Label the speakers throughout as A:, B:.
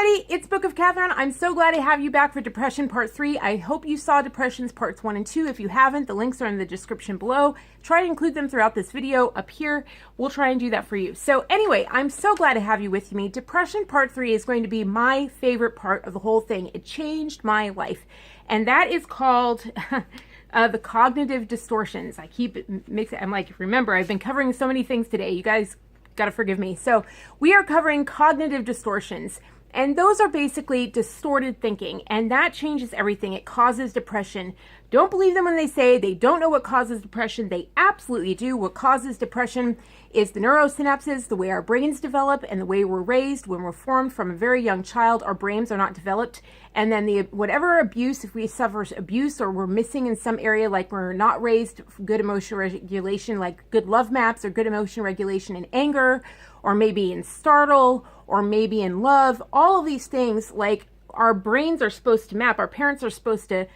A: everybody, it's Book of Katherine. I'm so glad to have you back for Depression Part 3. I hope you saw Depressions Parts 1 and 2. If you haven't, the links are in the description below. Try to include them throughout this video up here. We'll try and do that for you. So anyway, I'm so glad to have you with me. Depression Part 3 is going to be my favorite part of the whole thing. It changed my life. And that is called... the cognitive distortions. I keep mixing. I'm like, remember, I've been covering so many things today. You guys got to forgive me. So we are covering cognitive distortions, and those are basically distorted thinking, and that changes everything. It causes depression. Don't believe them when they say they don't know what causes depression. They absolutely do. What causes depression is the neurosynapses, the way our brains develop, and the way we're raised. When we're formed from a very young child, our brains are not developed. And then whatever abuse, if we suffer abuse or we're missing in some area, like we're not raised good emotion regulation, like good love maps or good emotion regulation in anger, or maybe in startle, or maybe in love, all of these things, like our brains are supposed to map. Our parents are supposed to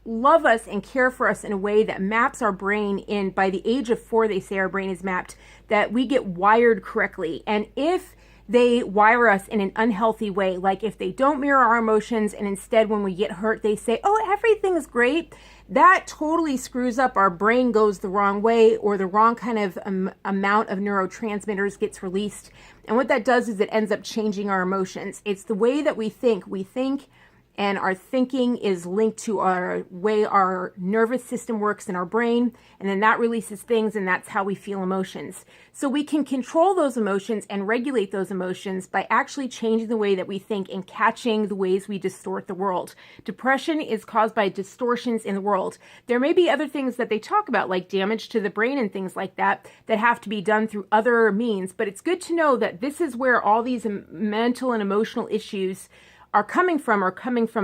A: love us and care for us in a way that maps our brain in. By the age of 4, they say our brain is mapped, that we get wired correctly. And if they wire us in an unhealthy way, like if they don't mirror our emotions and instead when we get hurt, they say, oh, everything's great, that totally screws up. Our brain goes the wrong way, or the wrong kind of amount of neurotransmitters gets released. And what that does is it ends up changing our emotions. It's the way that we think. We think, and our thinking is linked to our way our nervous system works in our brain, and then that releases things, and that's how we feel emotions. So we can control those emotions and regulate those emotions by actually changing the way that we think and catching the ways we distort the world. Depression is caused by distortions in the world. There may be other things that they talk about, like damage to the brain and things like that, that have to be done through other means, but it's good to know that this is where all these mental and emotional issues are coming from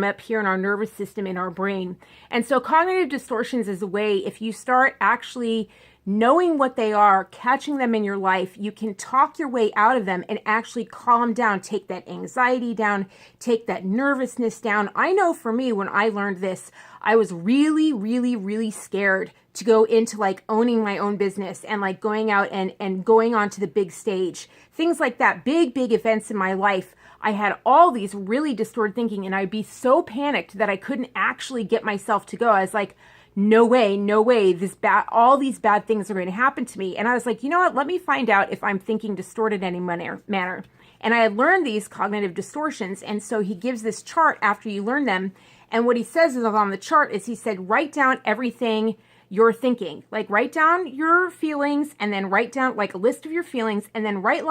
A: up here in our nervous system, in our brain. And so cognitive distortions is a way, if you start actually knowing what they are, catching them in your life, you can talk your way out of them and actually calm down, take that anxiety down, take that nervousness down. I know for me, when I learned this, I was really, really, really scared to go into like owning my own business and like going out and going onto the big stage, things like that, big events in my life. I had all these really distorted thinking, and I'd be so panicked that I couldn't actually get myself to go. I was like, no way, all these bad things are going to happen to me. And I was like, you know what, let me find out if I'm thinking distorted in any manner. And I had learned these cognitive distortions, and so he gives this chart after you learn them. And what he says is on the chart is he said, write down everything you're thinking. Like write down your feelings, and then write down like a list of your feelings, and then write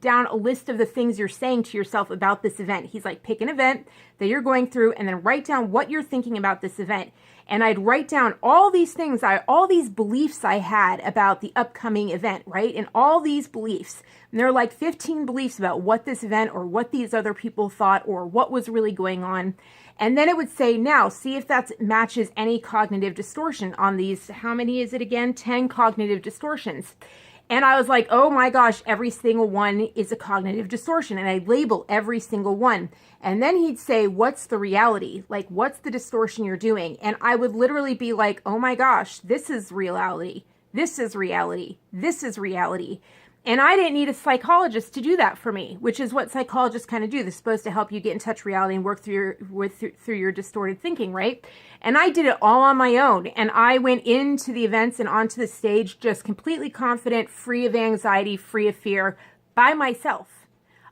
A: down a list of the things you're saying to yourself about this event. He's like, pick an event that you're going through and then write down what you're thinking about this event. And I'd write down all these things, all these beliefs I had about the upcoming event, right? And all these beliefs. And there are like 15 beliefs about what this event or what these other people thought or what was really going on. And then it would say, now, see if that matches any cognitive distortion on these. How many is it again? 10 cognitive distortions. And I was like, oh my gosh, every single one is a cognitive distortion. And I'd label every single one. And then he'd say, what's the reality? Like, what's the distortion you're doing? And I would literally be like, oh my gosh, this is reality. This is reality. This is reality. And I didn't need a psychologist to do that for me, which is what psychologists kind of do. They're supposed to help you get in touch with reality and work through your distorted thinking, right? And I did it all on my own. And I went into the events and onto the stage just completely confident, free of anxiety, free of fear, by myself.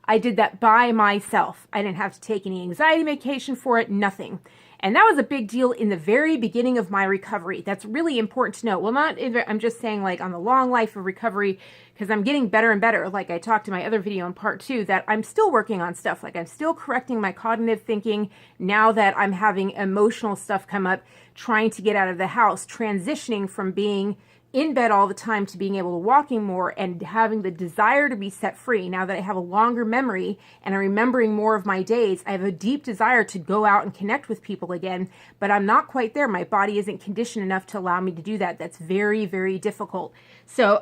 A: I did that by myself. I didn't have to take any anxiety medication for it, nothing. And that was a big deal in the very beginning of my recovery. That's really important to know. Well, I'm just saying like on the long life of recovery, because I'm getting better and better. Like I talked in my other video in part 2, that I'm still working on stuff. Like I'm still correcting my cognitive thinking now that I'm having emotional stuff come up, trying to get out of the house, transitioning from being in bed all the time to being able to walking more and having the desire to be set free. Now that I have a longer memory and I'm remembering more of my days, I have a deep desire to go out and connect with people again, but I'm not quite there. My body isn't conditioned enough to allow me to do that. That's very, very difficult. So,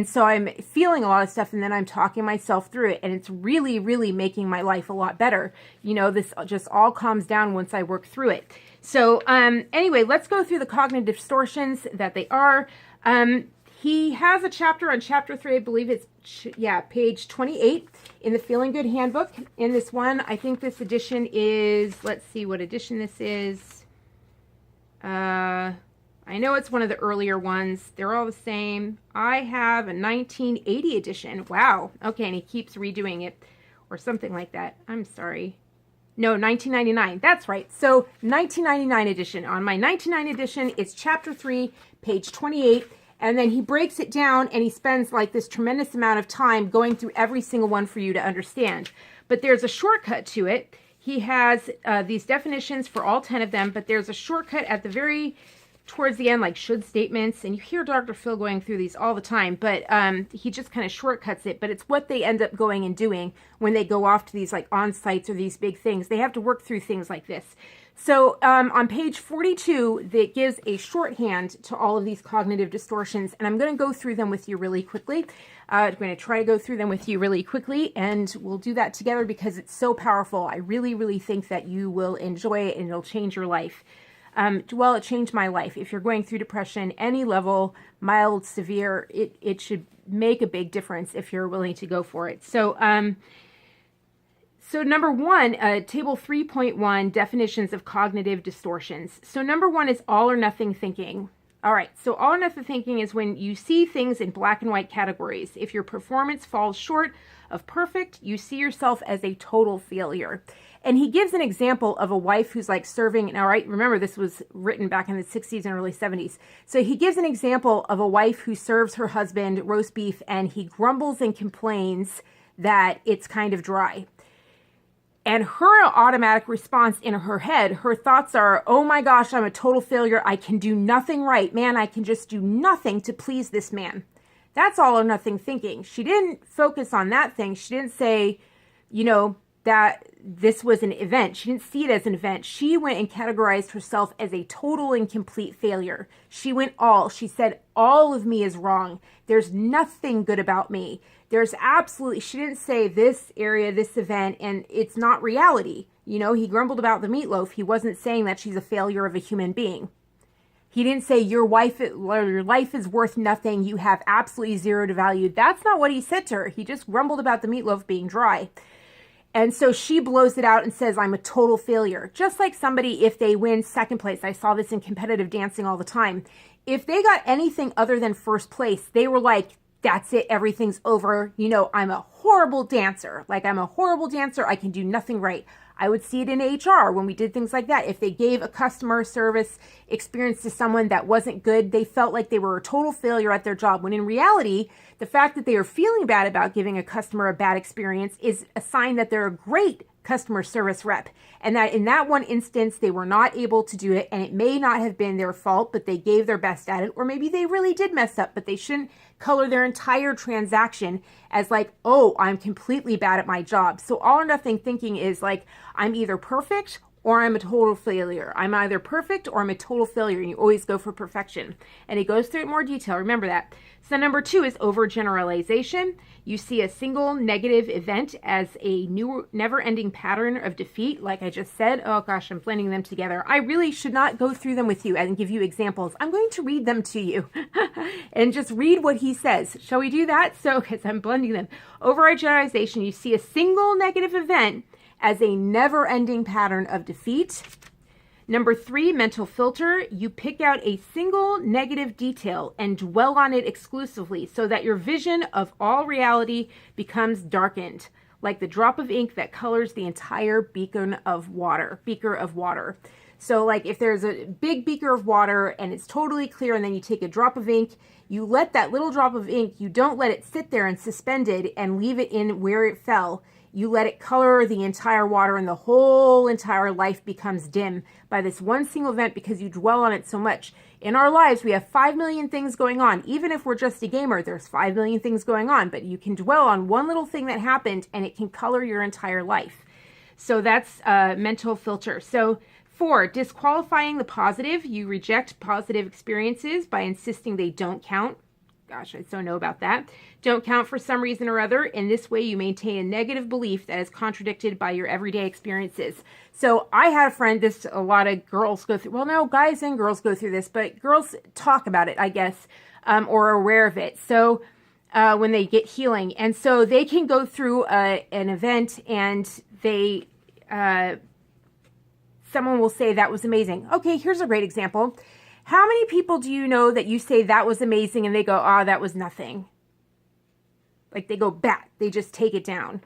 A: so I'm feeling a lot of stuff, and then I'm talking myself through it, and it's really, really making my life a lot better. You know, this just all calms down once I work through it. So, anyway, let's go through the cognitive distortions that they are. He has a chapter on chapter 3, I believe it's page 28 in the Feeling Good Handbook. In this one, I think this edition is, let's see what edition this is. I know it's one of the earlier ones. They're all the same. I have a 1980 edition. Wow. Okay, and he keeps redoing it or something like that. I'm sorry. No, 1999. That's right. So 1999 edition. On my 1999 edition, it's chapter 3, page 28. And then he breaks it down and he spends like this tremendous amount of time going through every single one for you to understand. But there's a shortcut to it. He has these definitions for all 10 of them, but there's a shortcut at the towards the end, like should statements, and you hear Dr. Phil going through these all the time, but he just kind of shortcuts it, but it's what they end up going and doing when they go off to these like on-sites or these big things. They have to work through things like this. So on page 42, that gives a shorthand to all of these cognitive distortions, and I'm going to go through them with you really quickly. I'm going to try to go through them with you really quickly, and we'll do that together because it's so powerful. I really, really think that you will enjoy it and it'll change your life. Well, it changed my life. If you're going through depression, any level, mild, severe, it should make a big difference if you're willing to go for it. So, so number one, table 3.1, definitions of cognitive distortions. So number one is all or nothing thinking. All right, so all or nothing thinking is when you see things in black and white categories. If your performance falls short of perfect, you see yourself as a total failure. And he gives an example of a wife who's like serving, all right, remember this was written back in the 60s and early 70s. So he gives an example of a wife who serves her husband roast beef and he grumbles and complains that it's kind of dry. And her automatic response in her head, her thoughts are, oh my gosh, I'm a total failure. I can do nothing right. Man, I can just do nothing to please this man. That's all or nothing thinking. She didn't focus on that thing. She didn't say, you know, that this was an event. She didn't see it as an event. She went and categorized herself as a total and complete failure. She went all. She said, all of me is wrong. There's nothing good about me. There's absolutely, she didn't say this area, this event, and it's not reality. You know, he grumbled about the meatloaf. He wasn't saying that she's a failure of a human being. He didn't say your life is worth nothing. You have absolutely zero to value. That's not what he said to her. He just grumbled about the meatloaf being dry. And so she blows it out and says, I'm a total failure. Just like somebody, if they win second place, I saw this in competitive dancing all the time. If they got anything other than first place, they were like, that's it, everything's over. You know, I'm a horrible dancer. Like, I'm a horrible dancer. I can do nothing right. I would see it in HR when we did things like that. If they gave a customer service experience to someone that wasn't good, they felt like they were a total failure at their job. When in reality, the fact that they are feeling bad about giving a customer a bad experience is a sign that they're a great customer service rep. And that in that one instance, they were not able to do it. And it may not have been their fault, but they gave their best at it. Or maybe they really did mess up, but they shouldn't color their entire transaction as like, oh, I'm completely bad at my job. So all or nothing thinking is like, I'm either perfect or I'm a total failure. I'm either perfect or I'm a total failure. And you always go for perfection. And he goes through it in more detail. Remember that. So number two is overgeneralization. You see a single negative event as a never-ending pattern of defeat. Like I just said, oh gosh, I'm blending them together. I really should not go through them with you and give you examples. I'm going to read them to you and just read what he says. Shall we do that? So, because I'm blending them. Overgeneralization, you see a single negative event as a never-ending pattern of defeat. Number three, mental filter. You pick out a single negative detail and dwell on it exclusively so that your vision of all reality becomes darkened, like the drop of ink that colors the entire beaker of water. So like if there's a big beaker of water and it's totally clear and then you take a drop of ink, you let that little drop of ink, you don't let it sit there and suspended and leave it in where it fell. You let it color the entire water and the whole entire life becomes dim by this one single event because you dwell on it so much. In our lives, we have 5 million things going on. Even if we're just a gamer, there's 5 million things going on, but you can dwell on one little thing that happened and it can color your entire life. So that's mental filter. So 4, disqualifying the positive. You reject positive experiences by insisting they don't count. Gosh, I so know about that. Don't count for some reason or other. In this way, you maintain a negative belief that is contradicted by your everyday experiences. So I had a friend, a lot of girls go through, well, no, guys and girls go through this, but girls talk about it, I guess, or are aware of it. So when they get healing. And so they can go through an event and someone will say that was amazing. Okay, here's a great example. How many people do you know that you say that was amazing and they go, that was nothing? Like they go bat, they just take it down.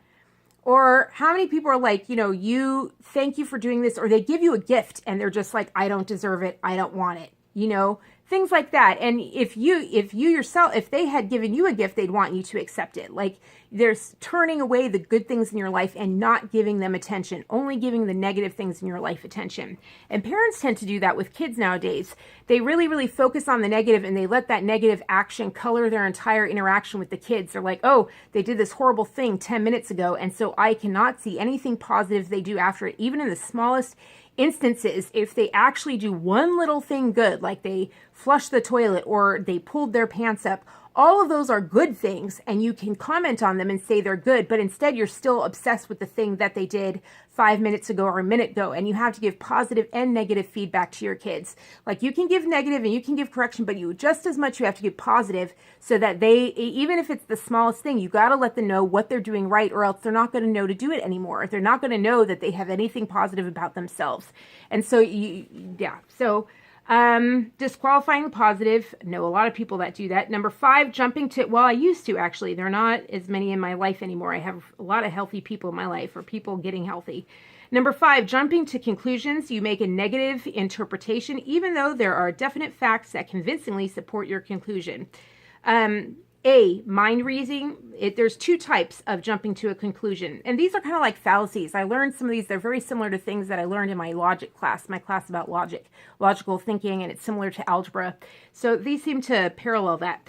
A: Or how many people are like, thank you for doing this, or they give you a gift and they're just like, I don't deserve it, I don't want it, things like that. And if they had given you a gift, they'd want you to accept it. Like there's turning away the good things in your life and not giving them attention, only giving the negative things in your life attention. And parents tend to do that with kids nowadays. They really, really focus on the negative and they let that negative action color their entire interaction with the kids. They're like, oh, they did this horrible thing 10 minutes ago, and so I cannot see anything positive they do after it, even in the smallest instances. If they actually do one little thing good, like they flushed the toilet or they pulled their pants up, all of those are good things and you can comment on them and say they're good, but instead you're still obsessed with the thing that they did 5 minutes ago or a minute ago. And you have to give positive and negative feedback to your kids. Like you can give negative and you can give correction, but you just as much you have to give positive, so that they, even if it's the smallest thing, you got to let them know what they're doing right, or else they're not going to know to do it anymore. They're not going to know that they have anything positive about themselves. And so disqualifying the positive. Know a lot of people that do that. Number 5, jumping to, well, I used to actually, they're not as many in my life anymore. I have a lot of healthy people in my life, or people getting healthy. Number 5, jumping to conclusions. You make a negative interpretation, even though there are definite facts that convincingly support your conclusion. Mind reading. There's 2 types of jumping to a conclusion. And these are kind of like fallacies. I learned some of these. They're very similar to things that I learned in my logic class, my class about logical thinking, and it's similar to algebra. So these seem to parallel that,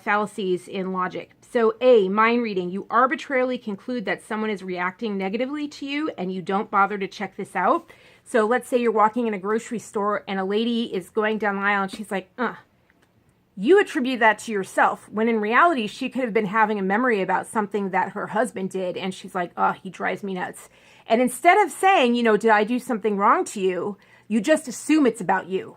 A: fallacies in logic. So mind reading. You arbitrarily conclude that someone is reacting negatively to you and you don't bother to check this out. So let's say you're walking in a grocery store and a lady is going down the aisle and she's like, you attribute that to yourself, when in reality, she could have been having a memory about something that her husband did, and she's like, he drives me nuts. And instead of saying, did I do something wrong to you, you just assume it's about you,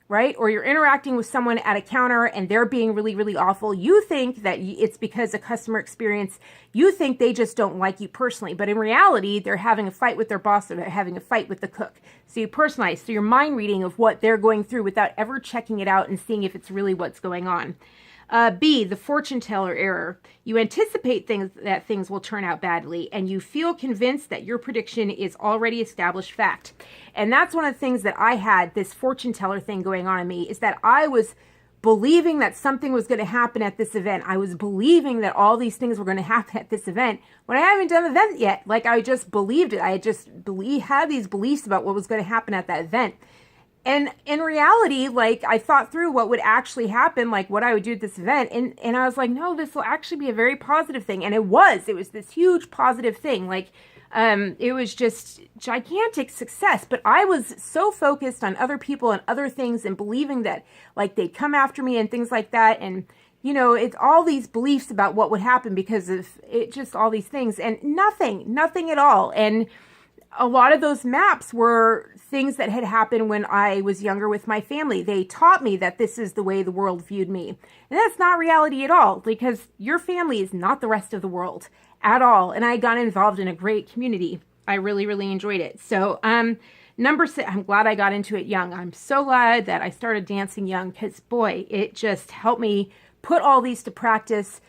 A: right? Or you're interacting with someone at a counter and they're being really, really awful. You think that it's because of customer experience. You think they just don't like you personally. But in reality, they're having a fight with their boss, or they're having a fight with the cook. So you personalize. So you're mind reading of what they're going through without ever checking it out and seeing if it's really what's going on. B, the fortune teller error. You anticipate that things will turn out badly, and you feel convinced that your prediction is already established fact. And that's one of the things that I had, this fortune teller thing going on in me, is that I was believing that something was going to happen at this event. I was believing that all these things were going to happen at this event when I haven't done the event yet. Like I just believed it. I just had these beliefs about what was going to happen at that event. And in reality, like I thought through what would actually happen, like what I would do at this event. And I was like, no, this will actually be a very positive thing. And it was this huge positive thing. Like, it was just gigantic success, but I was so focused on other people and other things and believing that like they'd come after me and things like that. And, it's all these beliefs about what would happen because of it, just all these things, and nothing at all. And a lot of those maps were things that had happened when I was younger with my family. They taught me that this is the way the world viewed me. And that's not reality at all, because your family is not the rest of the world at all. And I got involved in a great community. I really, really enjoyed it. So, number 6, I'm glad I got into it young. I'm so glad that I started dancing young, because boy, it just helped me put all these to practice.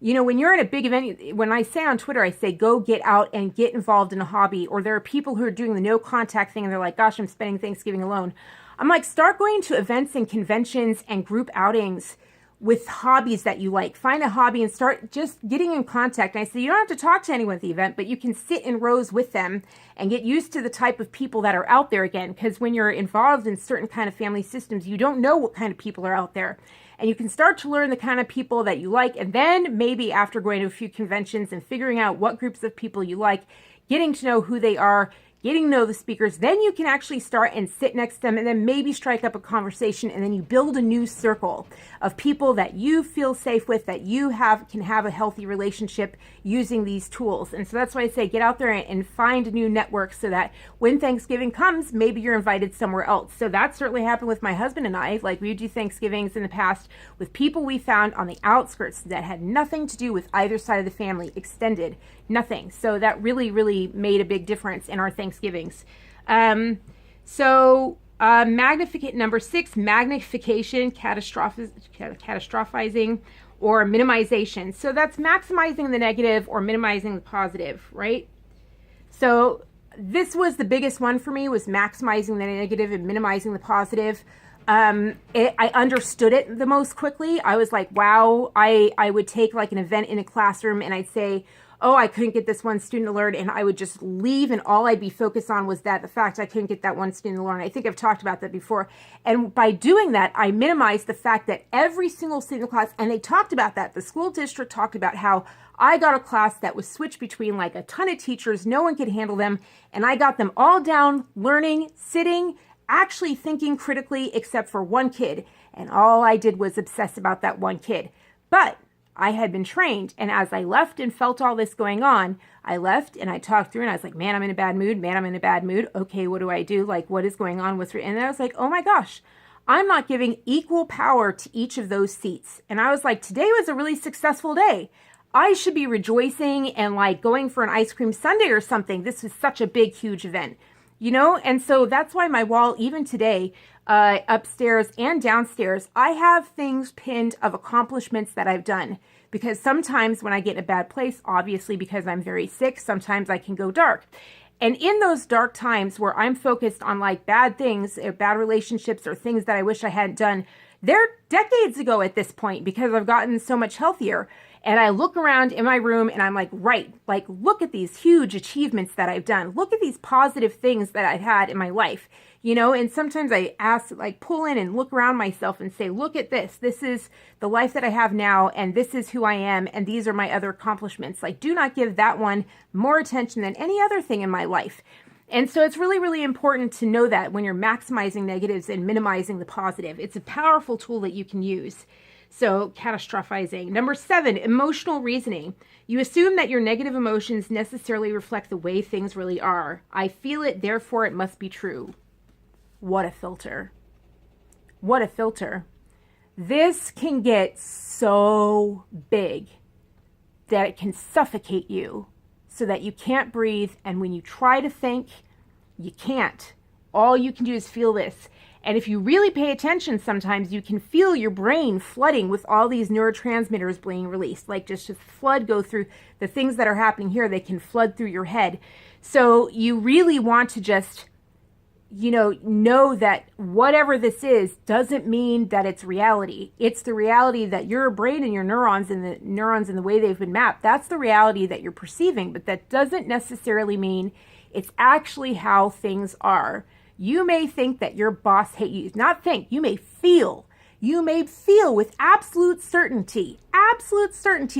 A: When you're in a big event, when I say on Twitter, I say, go get out and get involved in a hobby. Or there are people who are doing the no contact thing and they're like, gosh, I'm spending Thanksgiving alone. I'm like, start going to events and conventions and group outings with hobbies that you like. Find a hobby and start just getting in contact. And I say, you don't have to talk to anyone at the event, but you can sit in rows with them and get used to the type of people that are out there again. Because when you're involved in certain kind of family systems, you don't know what kind of people are out there. And you can start to learn the kind of people that you like. And then maybe after going to a few conventions and figuring out what groups of people you like, getting to know who they are, getting to know the speakers. Then you can actually start and sit next to them and then maybe strike up a conversation, and then you build a new circle of people that you feel safe with, that you can have a healthy relationship using these tools. And so that's why I say get out there and find a new network so that when Thanksgiving comes, maybe you're invited somewhere else. So that certainly happened with my husband and I. Like, we would do Thanksgivings in the past with people we found on the outskirts that had nothing to do with either side of the family, extended, nothing. So that really, really made a big difference in our Thanksgivings. Number 6, magnification, catastrophizing, or minimization. So that's maximizing the negative or minimizing the positive, right? So this was the biggest one for me, was maximizing the negative and minimizing the positive. I understood it the most quickly. I was like, wow, I would take like an event in a classroom and I'd say, oh, I couldn't get this one student to learn, and I would just leave, and all I'd be focused on was the fact I couldn't get that one student to learn. I think I've talked about that before. And by doing that, I minimized the fact that every single student in the class, and they talked about that, the school district talked about how I got a class that was switched between like a ton of teachers, no one could handle them, and I got them all down, learning, sitting, actually thinking critically, except for one kid, and all I did was obsess about that one kid. But I had been trained, and as I left and felt all this going on, I left and I talked through, and I was like, man, I'm in a bad mood. Man, I'm in a bad mood. Okay, what do I do? Like, what is going on with, and then I was like, oh my gosh, I'm not giving equal power to each of those seats. And I was like, today was a really successful day. I should be rejoicing and like going for an ice cream sundae or something. This was such a big, huge event, you know? And so that's why my wall, even today, upstairs and downstairs, I have things pinned of accomplishments that I've done, because sometimes when I get in a bad place, obviously because I'm very sick, sometimes I can go dark. And in those dark times where I'm focused on like bad things, or bad relationships, or things that I wish I hadn't done, they're decades ago at this point, because I've gotten so much healthier. And I look around in my room and I'm like, right, like, look at these huge achievements that I've done. Look at these positive things that I've had in my life, you know? And sometimes I pull in and look around myself and say, look at this. This is the life that I have now, and this is who I am, and these are my other accomplishments. Like, do not give that one more attention than any other thing in my life. And so it's really, really important to know that when you're maximizing negatives and minimizing the positive. It's a powerful tool that you can use. So catastrophizing. Number 7, emotional reasoning. You assume that your negative emotions necessarily reflect the way things really are. I feel it, therefore it must be true. What a filter. What a filter. This can get so big that it can suffocate you so that you can't breathe. And when you try to think, you can't. All you can do is feel this. And if you really pay attention, sometimes you can feel your brain flooding with all these neurotransmitters being released. Like just flood, go through the things that are happening here, they can flood through your head. So you really want to just, know that whatever this is doesn't mean that it's reality. It's the reality that your brain and your neurons and the way they've been mapped, that's the reality that you're perceiving. But that doesn't necessarily mean it's actually how things are. You may think that your boss hates you. Not think, you may feel. You may feel with absolute certainty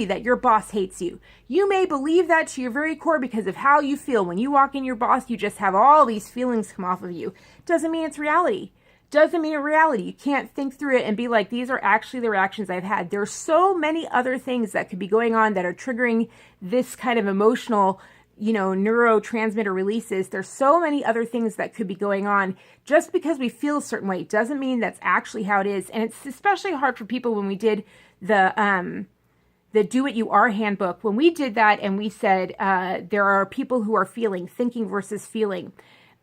A: that your boss hates you. You may believe that to your very core because of how you feel. When you walk in your boss, you just have all these feelings come off of you. Doesn't mean it's reality. Doesn't mean it's reality. You can't think through it and be like, these are actually the reactions I've had. There's so many other things that could be going on that are triggering this kind of emotional neurotransmitter releases. There's so many other things that could be going on. Just because we feel a certain way doesn't mean that's actually how it is. And it's especially hard for people when we did the Do What You Are handbook. When we did that and we said there are people who are thinking versus feeling.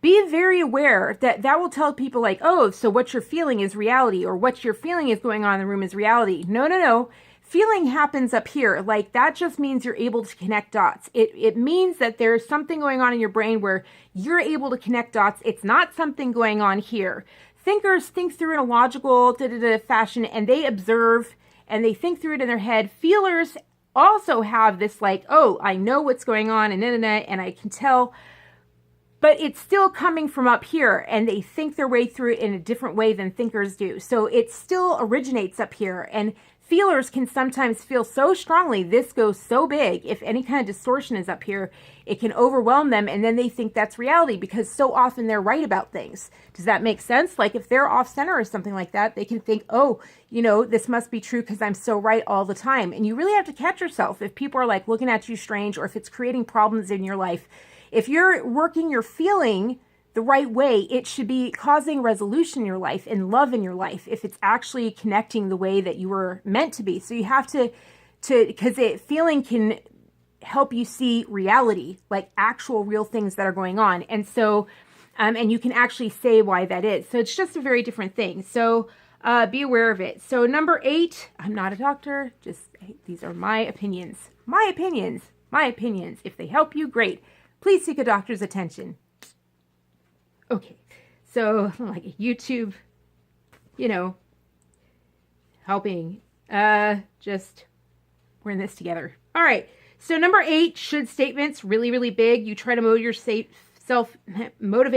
A: Be very aware that will tell people like, oh, so what you're feeling is reality, or what you're feeling is going on in the room is reality. No. Feeling happens up here. Like that just means you're able to connect dots. It means that there's something going on in your brain where you're able to connect dots. It's not something going on here. Thinkers think through in a logical fashion, and they observe and they think through it in their head. Feelers also have this like, oh, I know what's going on and I can tell. But it's still coming from up here, and they think their way through it in a different way than thinkers do. So it still originates up here. And feelers can sometimes feel so strongly. This goes so big. If any kind of distortion is up here, it can overwhelm them, and then they think that's reality because so often they're right about things. Does that make sense? Like if they're off center or something like that, they can think, oh, you know, this must be true because I'm so right all the time. And you really have to catch yourself if people are like looking at you strange, or if it's creating problems in your life. If you're working your feeling the right way, it should be causing resolution in your life and love in your life if it's actually connecting the way that you were meant to be. So you have to because feeling can help you see reality, like actual real things that are going on. And so, and you can actually say why that is. So it's just a very different thing. So be aware of it. So number 8, I'm not a doctor, just these are my opinions. My opinions. If they help you, great. Please seek a doctor's attention. Okay, so like YouTube, you know, helping, just, we're in this together. All right, so number 8, should statements, really, really big. You try to motivate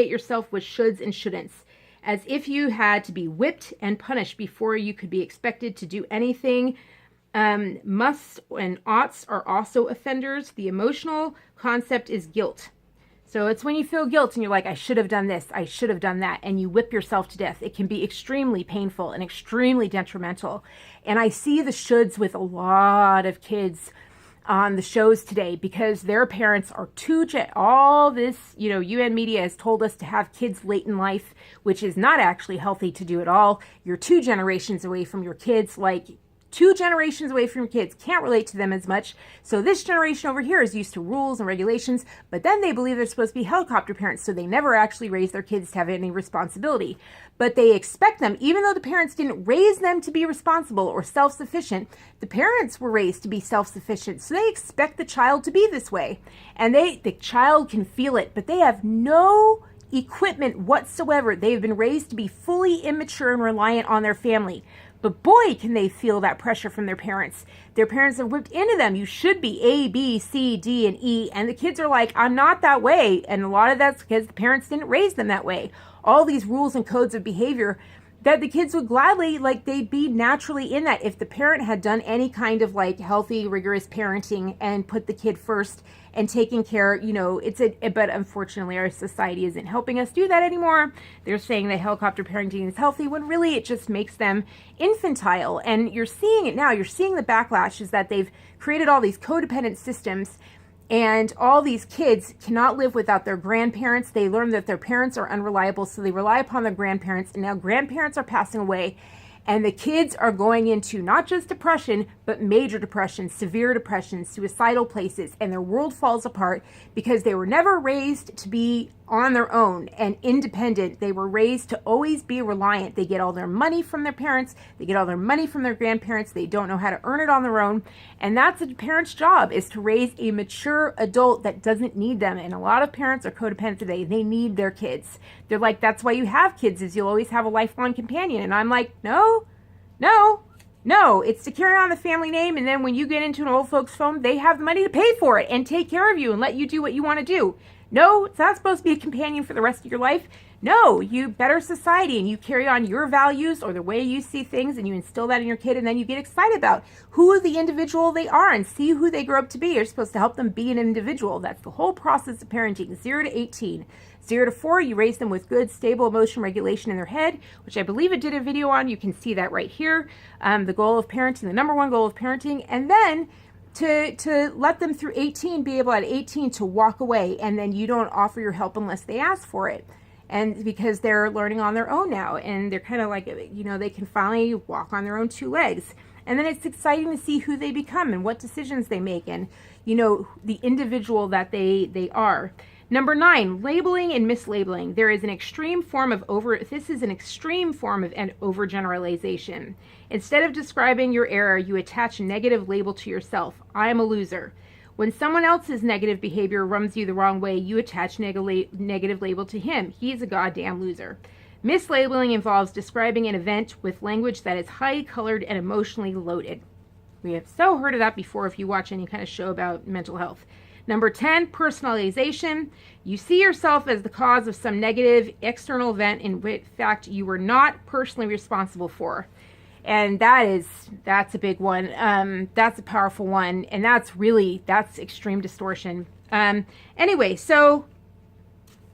A: yourself with shoulds and shouldn'ts, as if you had to be whipped and punished before you could be expected to do anything. Musts and oughts are also offenders. The emotional concept is guilt. So it's when you feel guilt and you're like, I should have done this, I should have done that, and you whip yourself to death. It can be extremely painful and extremely detrimental. And I see the shoulds with a lot of kids on the shows today because their parents are all this, you know, UN media has told us to have kids late in life, which is not actually healthy to do at all. You're 2 generations away from your kids, like 2 generations away from your kids, can't relate to them as much. So this generation over here is used to rules and regulations, but then they believe they're supposed to be helicopter parents, so they never actually raise their kids to have any responsibility. But they expect them, even though the parents didn't raise them to be responsible or self-sufficient, the parents were raised to be self-sufficient, so they expect the child to be this way. And the child can feel it, but they have no equipment whatsoever. They've been raised to be fully immature and reliant on their family. But boy, can they feel that pressure from their parents. Their parents have whipped into them. You should be A, B, C, D, and E. And the kids are like, I'm not that way. And a lot of that's because the parents didn't raise them that way. All these rules and codes of behavior that the kids would gladly, like, they'd be naturally in that if the parent had done any kind of like healthy, rigorous parenting and put the kid first and taking care, you know, but unfortunately our society isn't helping us do that anymore. They're saying that helicopter parenting is healthy when really it just makes them infantile. And you're seeing it now. You're seeing the backlash is that they've created all these codependent systems. And all these kids cannot live without their grandparents. They learn that their parents are unreliable, so they rely upon their grandparents. And now grandparents are passing away. And the kids are going into not just depression, but major depression, severe depression, suicidal places. And their world falls apart because they were never raised to be on their own and independent. They were raised to always be reliant. They get all their money from their parents. They get all their money from their grandparents. They don't know how to earn it on their own. And that's a parent's job, is to raise a mature adult that doesn't need them. And a lot of parents are codependent today. They need their kids. They're like, that's why you have kids, is you'll always have a lifelong companion. And I'm like, no, it's to carry on the family name. And then when you get into an old folks home, they have the money to pay for it and take care of you and let you do what you want to do. No, it's not supposed to be a companion for the rest of your life. No, you better society and you carry on your values or the way you see things and you instill that in your kid, and then you get excited about who the individual they are and see who they grow up to be. You're supposed to help them be an individual. That's the whole process of parenting, 0 to 18. 0 to 4, you raise them with good, stable emotion regulation in their head, which I believe it did a video on. You can see that right here. The goal of parenting, the number 1 goal of parenting, and then to let them through 18 be able at 18 to walk away, and then you don't offer your help unless they ask for it. And because they're learning on their own now, and they're kind of like, you know, they can finally walk on their own 2 legs. And then it's exciting to see who they become and what decisions they make and, you know, the individual that they are. Number 9, labeling and mislabeling. This is an extreme form of overgeneralization. Instead of describing your error, you attach a negative label to yourself. I am a loser. When someone else's negative behavior rubs you the wrong way, you attach negative label to him. He's a goddamn loser. Mislabeling involves describing an event with language that is highly colored and emotionally loaded. We have so heard of that before if you watch any kind of show about mental health. Number 10, personalization. You see yourself as the cause of some negative external event in fact you were not personally responsible for. And that's a big one. That's a powerful one. And that's extreme distortion. Anyway, so,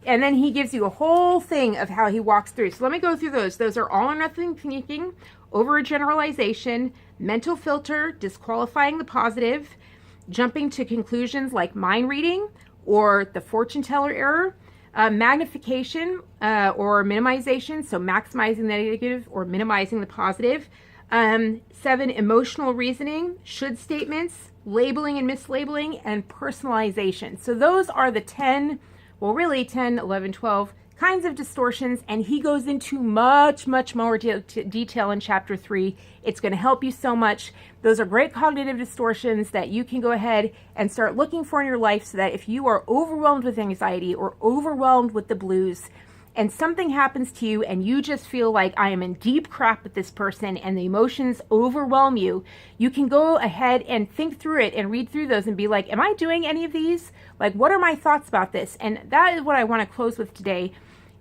A: and then he gives you a whole thing of how he walks through. So let me go through those. Those are all or nothing thinking, overgeneralization, mental filter, disqualifying the positive, jumping to conclusions like mind reading or the fortune teller error, magnification or minimization, so maximizing the negative or minimizing the positive. 7, emotional reasoning, should statements, labeling and mislabeling, and personalization. So those are the 10, well, really 10, 11, 12 kinds of distortions, and he goes into much, much more detail in chapter 3. It's going to help you so much. Those are great cognitive distortions that you can go ahead and start looking for in your life, so that if you are overwhelmed with anxiety or overwhelmed with the blues, and something happens to you and you just feel like I am in deep crap with this person and the emotions overwhelm you, you can go ahead and think through it and read through those and be like, am I doing any of these? Like, what are my thoughts about this? And that is what I want to close with today,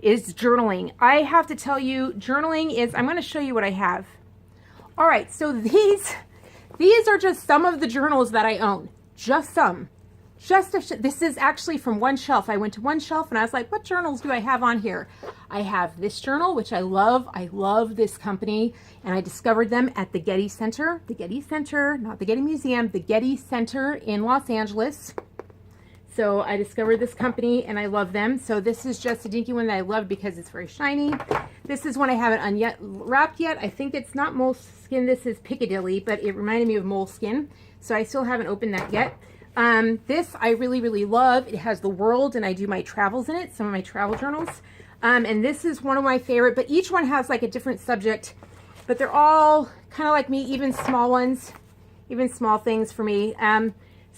A: is journaling. I have to tell you, journaling is, I'm going to show you what I have. All right, so these are just some of the journals that I own. Just some. This is actually from one shelf. I went to one shelf and I was like, what journals do I have on here? I have this journal, which I love. I love this company, and I discovered them at the Getty Center. The Getty Center, not the Getty Museum, the Getty Center in Los Angeles. So I discovered this company and I love them. So this is just a dinky one that I love because it's very shiny. This is one I haven't unwrapped yet. I think it's not moleskin. This is Piccadilly, but it reminded me of moleskin. So I still haven't opened that yet. This I really, really love. It has the world, and I do my travels in it, some of my travel journals. And this is one of my favorite, but each one has like a different subject, but they're all kind of like me, even small ones, even small things for me.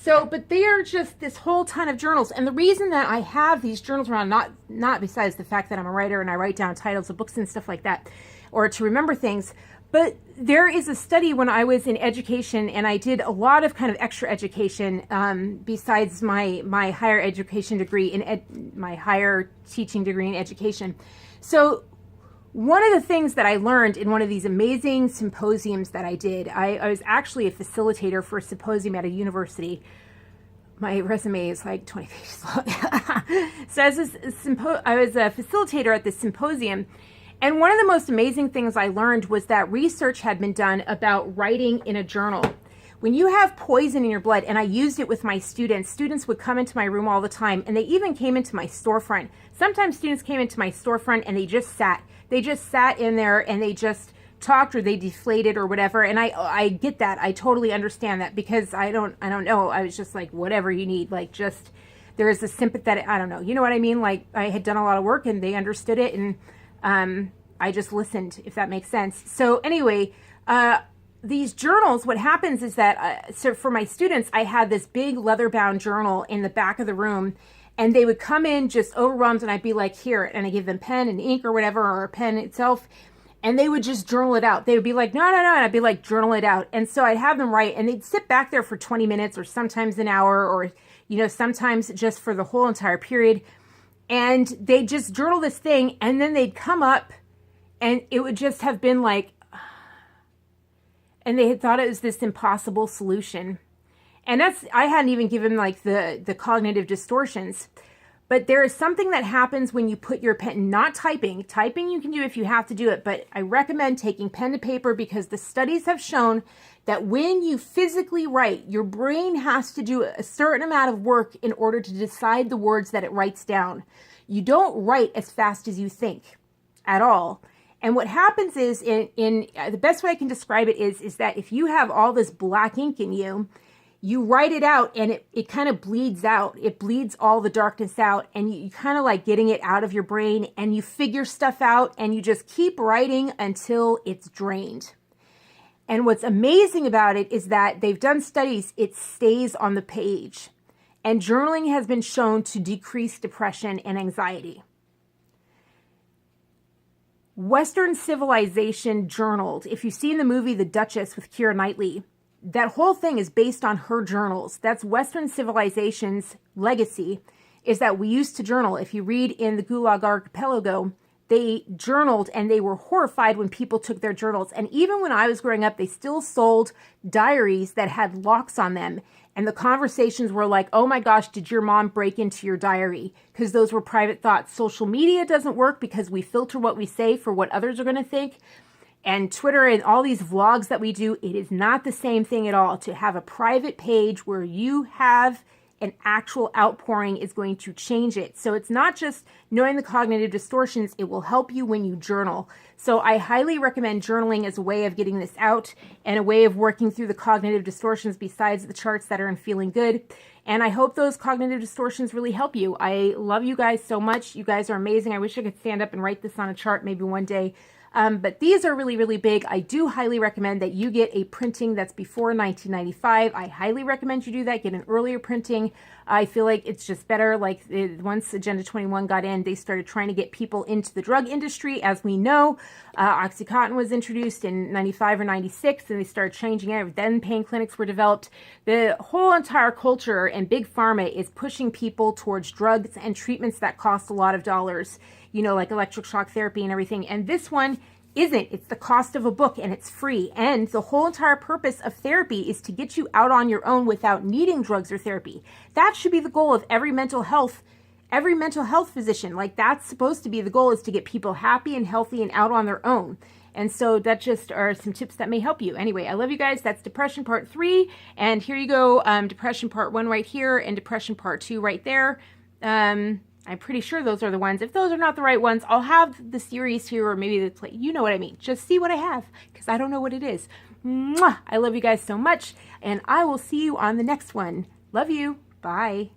A: But they are just this whole ton of journals. And the reason that I have these journals around, not besides the fact that I'm a writer and I write down titles of books and stuff like that, or to remember things, but there is a study when I was in education, and I did a lot of kind of extra education besides my higher education degree my higher teaching degree in education. So one of the things that I learned in one of these amazing symposiums that I did, I was actually a facilitator for a symposium at a university. My resume is like 20 pages long. So I was a facilitator at this symposium. And one of the most amazing things I learned was that research had been done about writing in a journal. When you have poison in your blood, and I used it with my students would come into my room all the time, and they even came into my storefront. Sometimes students came into my storefront and they just sat. They just sat in there and they just talked, or they deflated or whatever. And I get that. I totally understand that, because I don't know. I was just like, whatever you need, like, just, there is a sympathetic, I don't know. You know what I mean? Like, I had done a lot of work and they understood it, and I just listened, if that makes sense. So anyway, these journals, what happens is that, so for my students, I had this big leather-bound journal in the back of the room, and they would come in just overwhelmed, and I'd be like, here, and I give them pen and ink or whatever, or a pen itself, and they would just journal it out. They would be like, no, and I'd be like, journal it out. And so I'd have them write, and they'd sit back there for 20 minutes, or sometimes an hour, or, sometimes just for the whole entire period. And they'd just journal this thing, and then they'd come up, and it would just have been like, and they had thought it was this impossible solution. And I hadn't even given like the cognitive distortions. But there is something that happens when you put your pen, not typing. Typing you can do if you have to do it, but I recommend taking pen to paper, because the studies have shown that when you physically write, your brain has to do a certain amount of work in order to decide the words that it writes down. You don't write as fast as you think at all. And what happens is, the best way I can describe it is that if you have all this black ink in you, you write it out, and it kind of bleeds out. It bleeds all the darkness out, and you kind of like getting it out of your brain, and you figure stuff out, and you just keep writing until it's drained. And what's amazing about it is that they've done studies, it stays on the page. And journaling has been shown to decrease depression and anxiety. Western civilization journaled. If you've seen the movie The Duchess with Keira Knightley, that whole thing is based on her journals. That's Western civilization's legacy, is that we used to journal. If you read in the Gulag Archipelago, they journaled and they were horrified when people took their journals. And even when I was growing up, they still sold diaries that had locks on them. And the conversations were like, oh my gosh, did your mom break into your diary? Because those were private thoughts. Social media doesn't work because we filter what we say for what others are going to think. And Twitter and all these vlogs that we do, it is not the same thing at all. To have a private page where you have an actual outpouring is going to change it. So it's not just knowing the cognitive distortions, it will help you when you journal. So I highly recommend journaling as a way of getting this out and a way of working through the cognitive distortions besides the charts that are in Feeling Good. And I hope those cognitive distortions really help you. I love you guys so much. You guys are amazing. I wish I could stand up and write this on a chart maybe one day. But these are really, really big. I do highly recommend that you get a printing that's before 1995. I highly recommend you do that. Get an earlier printing. I feel like it's just better. Like once Agenda 21 got in, they started trying to get people into the drug industry. As we know, Oxycontin was introduced in 95 or 96, and they started changing it. Then pain clinics were developed. The whole entire culture and big pharma is pushing people towards drugs and treatments that cost a lot of dollars. You know, like electric shock therapy and everything. And this one isn't. It's the cost of a book and it's free. And the whole entire purpose of therapy is to get you out on your own without needing drugs or therapy. That should be the goal of every mental health physician. Like that's supposed to be the goal, is to get people happy and healthy and out on their own. And so that just are some tips that may help you. Anyway, I love you guys. That's Depression Part 3. And here you go. Depression Part 1 right here and Depression Part 2 right there. I'm pretty sure those are the ones. If those are not the right ones, I'll have the series here, or maybe the play. You know what I mean. Just see what I have, because I don't know what it is. Mwah! I love you guys so much, and I will see you on the next one. Love you. Bye.